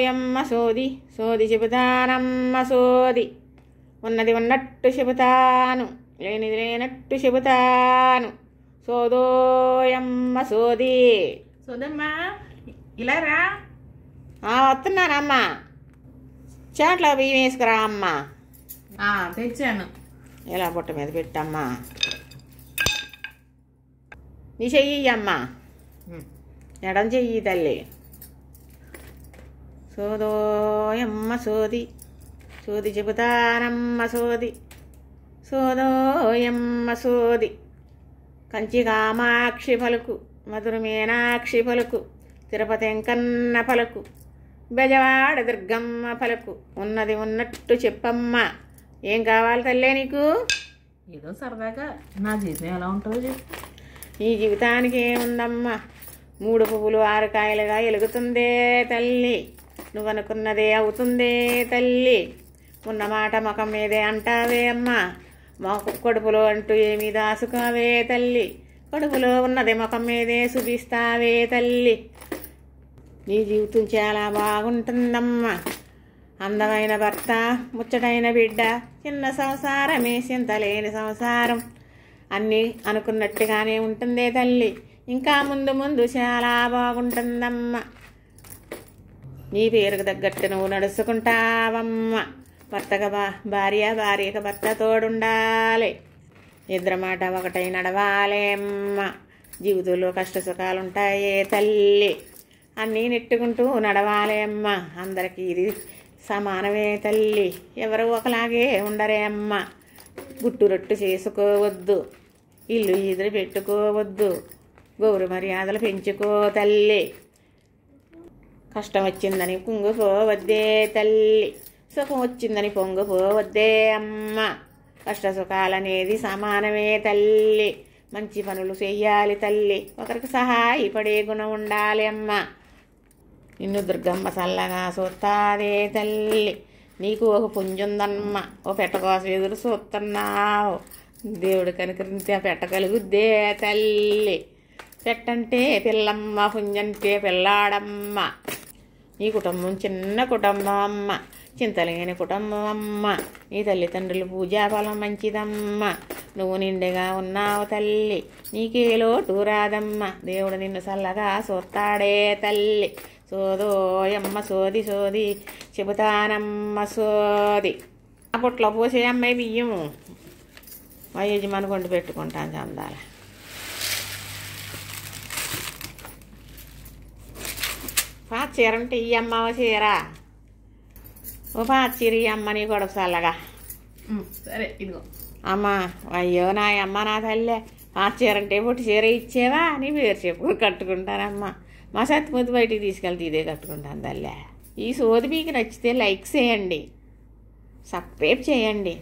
సోదోయమ్మ సోది సోది చెబుతానమ్మ సోది. ఉన్నది ఉన్నట్టు చెబుతాను, లేనిది లేనట్టు చెబుతాను. సోదోయమ్మ సోది. సోదమ్మా ఇలా రా. వస్తున్నానమ్మా. చాట్లో బియ్యం వేసుకురా అమ్మా. తెచ్చాను. ఇలా బుట్ట మీద పెట్టమ్మా. నీ చెయ్యి అమ్మా, ఎడం చెయ్యి తల్లి. సోదోయమ్మ సోది సోది చెబుతానమ్మ సోది. సోదోయమ్మ సోది. కంచి కామాక్షి పలుకు, మధుర మీనాక్షి పలుకు, తిరుపతి వెంకన్న పలుకు, బెజవాడ దుర్గమ్మ పలుకు. ఉన్నది ఉన్నట్టు చెప్పమ్మా. ఏం కావాలి తల్లే నీకు? ఏదో సరదాగా నా జీవితం ఎలా ఉంటుందో చెప్పు. ఈ జీవితానికి ఏముందమ్మా, 3 పువ్వులు 6 కాయలుగా ఎలుగుతుందే తల్లి. నువ్వనుకున్నదే అవుతుందే తల్లి. ఉన్నమాట ముఖం మీదే అంటావే అమ్మా. మాకు కడుపులో అంటూ ఏమీ దాసుకోవే తల్లి. కడుపులో ఉన్నది ముఖం మీదే చూపిస్తావే తల్లి. నీ జీవితం చాలా బాగుంటుందమ్మా. అందమైన భర్త, ముచ్చటైన బిడ్డ, చిన్న సంసారమే చింతలేని సంసారం. అన్నీ అనుకున్నట్టుగానే ఉంటుందే తల్లి. ఇంకా ముందు ముందు చాలా బాగుంటుందమ్మా. నీ పేరుకు తగ్గట్టు నువ్వు నడుచుకుంటావమ్మా. భర్తగా భార్య, భార్యకు భర్త తోడుండాలి. ఇద్దరి మాట ఒకటై నడవాలి అమ్మ. జీవితంలో కష్ట సుఖాలుంటాయే తల్లి. అన్నీ నెట్టుకుంటూ నడవాలి అమ్మ. అందరికీ ఇది సమానమే తల్లి. ఎవరు ఒకలాగే ఉండరే అమ్మ. గుట్టు రొట్టు చేసుకోవద్దు, ఇల్లు ఈదులు పెట్టుకోవద్దు, గౌరవ మర్యాదలు పెంచుకో తల్లి. కష్టం వచ్చిందని కుంగిపోవద్దే తల్లి. సుఖం వచ్చిందని పొంగిపోవద్దే అమ్మ. కష్ట సుఖాలనేది సమానమే తల్లి. మంచి పనులు చెయ్యాలి తల్లి. ఒకరికి సహాయపడే గుణం ఉండాలి అమ్మ. నిన్ను దుర్గమ్మ చల్లగా చూస్తాదే తల్లి. నీకు ఒక పుంజుందమ్మ. ఓ పెట్ట కోసం ఎదురు చూస్తున్నావు. దేవుడు కనుకరించే పెట్టగలుగుద్దే తల్లి. పెట్టంటే పిల్లమ్మ, పుంజంటే పిల్లాడమ్మ. నీ కుటుంబం చిన్న కుటుంబం అమ్మ, చింతలేని కుటుంబం అమ్మ. నీ తల్లిదండ్రులు పూజాఫలం మంచిదమ్మ. నువ్వు నిండుగా ఉన్నావు తల్లి. నీకే లోటు రాదమ్మ. దేవుడు నిన్ను చల్లగా చూస్తాడే తల్లి. సోదోయమ్మ సోది సోది చెబుతానమ్మ సోది. ఆ పుట్లో పోసే అమ్మాయి బియ్యము మా యజమాని కొండు పెట్టుకుంటాను చందాల. పాత చీర అంటే ఈ అమ్మ చీర. ఓ పాత చీర ఈ అమ్మ నీ కొడుకు చల్లగా. సరే ఇదిగో అమ్మా. అయ్యో నా అమ్మ నా తల్లే. పాత చీర అంటే పుట్టి చీర ఇచ్చేవా? నీ పేరు చెప్పుకొని కట్టుకుంటానమ్మా. మా సత్తిముద్దు బయటికి తీసుకెళ్తే ఇదే కట్టుకుంటాను తల్లే. ఈ సోది మీకు నచ్చితే లైక్ చేయండి, సబ్స్క్రైబ్ చేయండి.